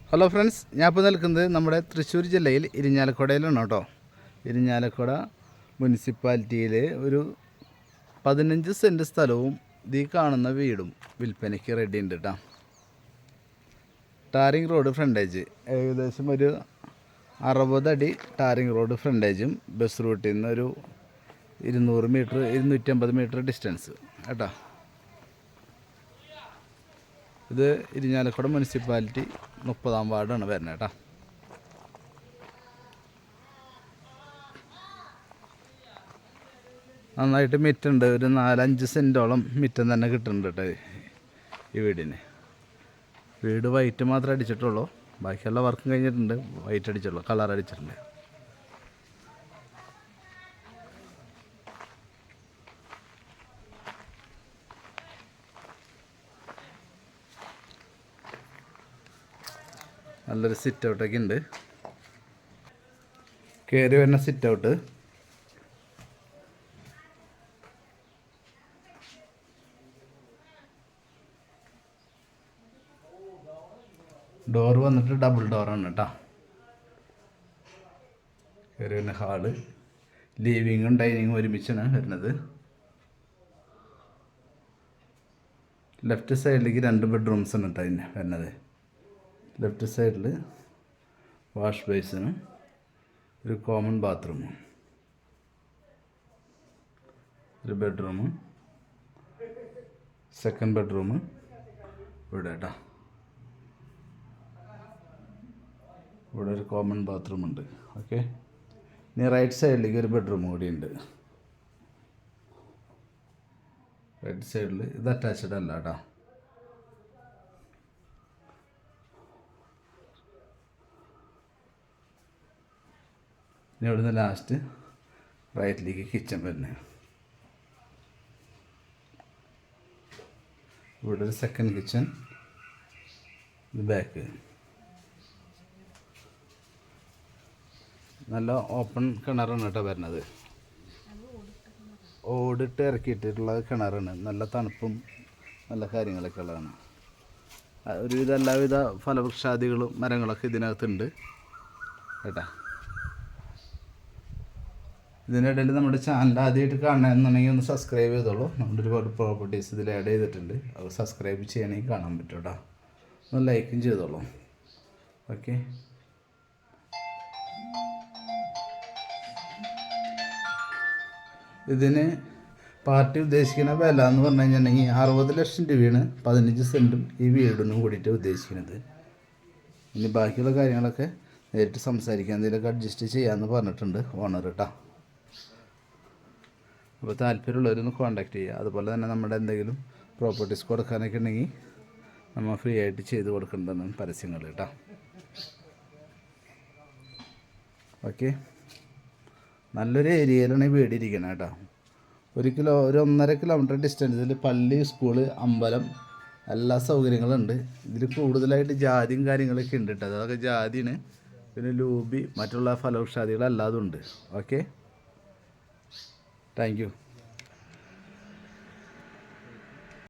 Hello friends, ഞാൻ ഇപ്പോൾ നിൽക്കുന്നത് നമ്മുടെ തൃശ്ശൂർ ജില്ലയിൽ ഇരിഞ്ഞാലക്കുടയിലാണ് കേട്ടോ. ഇരിഞ്ഞാലക്കുട മുനിസിപ്പാലിറ്റിയിൽ ഒരു 15 സെൻറ്റ് സ്ഥലവും ഈ കാണുന്ന വീടും വിൽപ്പനയ്ക്ക് റെഡി ഉണ്ട് കേട്ടോ. ടാറിങ് റോഡ് ഫ്രണ്ടേജ് ഏകദേശം ഒരു 60 അടി ടാറിങ് റോഡ് ഫ്രണ്ടേജും ബസ് റൂട്ടിൽ നിന്ന് ഒരു 200 മീറ്റർ 250 മീറ്റർ ഡിസ്റ്റൻസ് കേട്ടോ. ഇത് ഇരിഞ്ഞാലക്കുട മുനിസിപ്പാലിറ്റി 30-ാം വാർഡാണ് വരുന്നത് കേട്ടോ. നന്നായിട്ട് മിറ്റുണ്ട്. ഒരു 4-5 സെൻറ്റോളം മിറ്റം തന്നെ കിട്ടുന്നുണ്ട് കേട്ടോ ഈ വീടിന്. വീട് വൈറ്റ് മാത്രമേ അടിച്ചിട്ടുള്ളൂ, ബാക്കിയുള്ള വർക്കും കഴിഞ്ഞിട്ടുണ്ട്. വൈറ്റ് അടിച്ചുള്ളൂ, കളർ അടിച്ചിട്ടില്ല. നല്ലൊരു സിറ്റ് ഔട്ടൊക്കെ ഉണ്ട്. കയറി വരുന്ന സിറ്റ് ഔട്ട് ഡോർ വന്നിട്ട് ഡബിൾ ഡോറാണ് കേട്ടോ. കയറി വരുന്ന ഹാള്, ലിവിങ്ങും ഡൈനിങ്ങും ഒരുമിച്ചാണ് വരുന്നത്. ലെഫ്റ്റ് സൈഡിലേക്ക് 2 ബെഡ്റൂംസ് ആണ് കേട്ടോ അതിന് വരുന്നത്. ലെഫ്റ്റ് സൈഡിൽ വാഷ് ബേസിനും ഒരു കോമൺ ബാത്റൂമും, ഒരു ബെഡ്റൂമും സെക്കൻഡ് ബെഡ്റൂം ഇവിടെ കേട്ടോ. ഇവിടെ ഒരു കോമൺ ബാത്റൂം ഉണ്ട്. ഓക്കെ, ഇനി റൈറ്റ് സൈഡിലേക്ക് ഒരു ബെഡ്റൂം കൂടി ഉണ്ട്. റൈറ്റ് സൈഡിൽ ഇത് അറ്റാച്ച്ഡ് അല്ല കേട്ടോ. ഇനി ഇവിടുന്ന് ലാസ്റ്റ് റൈറ്റിലേക്ക് കിച്ചൺ വരുന്നത്. ഇവിടെ ഒരു സെക്കൻഡ് കിച്ചൺ, ഇത് ബാക്ക്. നല്ല ഓപ്പൺ കിണറാണ് കേട്ടോ വരുന്നത്. ഓടിട്ട് ഇറക്കിയിട്ടിട്ടുള്ള കിണറാണ്. നല്ല തണുപ്പും നല്ല കാര്യങ്ങളൊക്കെ ഉള്ളതാണ്. ഒരുവിധ എല്ലാവിധ ഫലവൃക്ഷാദികളും മരങ്ങളൊക്കെ ഇതിനകത്തുണ്ട് കേട്ടോ. ഇതിനിടയിൽ നമ്മുടെ ചാനൽ ആദ്യമായിട്ട് കാണണമെന്നുണ്ടെങ്കിൽ ഒന്ന് സബ്സ്ക്രൈബ് ചെയ്തോളൂ. നമ്മുടെ ഒരുപാട് പ്രോപ്പർട്ടീസ് ഇതിൽ ആഡ് ചെയ്തിട്ടുണ്ട്. അത് സബ്സ്ക്രൈബ് ചെയ്യണമെങ്കിൽ കാണാൻ പറ്റും കേട്ടോ. ഒന്ന് ലൈക്കും ചെയ്തോളൂ. ഓക്കെ, ഇതിന് പാർട്ടി ഉദ്ദേശിക്കുന്ന വില എന്ന് പറഞ്ഞു കഴിഞ്ഞിട്ടുണ്ടെങ്കിൽ 60 ലക്ഷം രൂപയാണ് 15 സെൻറ്റും ഈ വീടിനും കൂടിയിട്ട് ഉദ്ദേശിക്കുന്നത്. ഇനി ബാക്കിയുള്ള കാര്യങ്ങളൊക്കെ നേരിട്ട് സംസാരിക്കാൻ, എന്തെങ്കിലുമൊക്കെ അഡ്ജസ്റ്റ് ചെയ്യാമെന്ന് പറഞ്ഞിട്ടുണ്ട് ഓണർ കേട്ടോ. അപ്പോൾ താല്പര്യമുള്ളവരൊന്ന് കോൺടാക്റ്റ് ചെയ്യുക. അതുപോലെ തന്നെ നമ്മുടെ എന്തെങ്കിലും പ്രോപ്പർട്ടീസ് കൊടുക്കാനൊക്കെ ഉണ്ടെങ്കിൽ നമ്മൾ ഫ്രീ ആയിട്ട് ചെയ്ത് കൊടുക്കേണ്ടതാണ് പരസ്യങ്ങൾ കേട്ടോ. ഓക്കെ, നല്ലൊരു ഏരിയയിലാണ് ഈ വീട് ഇരിക്കുന്നത് കേട്ടോ. ഒരു 1.5 കിലോമീറ്റർ ഡിസ്റ്റൻസിൽ പള്ളി, സ്കൂള്, അമ്പലം എല്ലാ സൗകര്യങ്ങളും ഉണ്ട്. ഇതിൽ കൂടുതലായിട്ട് ജാതിയും കാര്യങ്ങളൊക്കെ ഉണ്ട് കേട്ടോ. അതൊക്കെ ജാതിയാണ്. പിന്നെ ലൂബി, മറ്റുള്ള ഫലവൃക്ഷാദികളല്ലാതും ഉണ്ട്. Okay, thank you.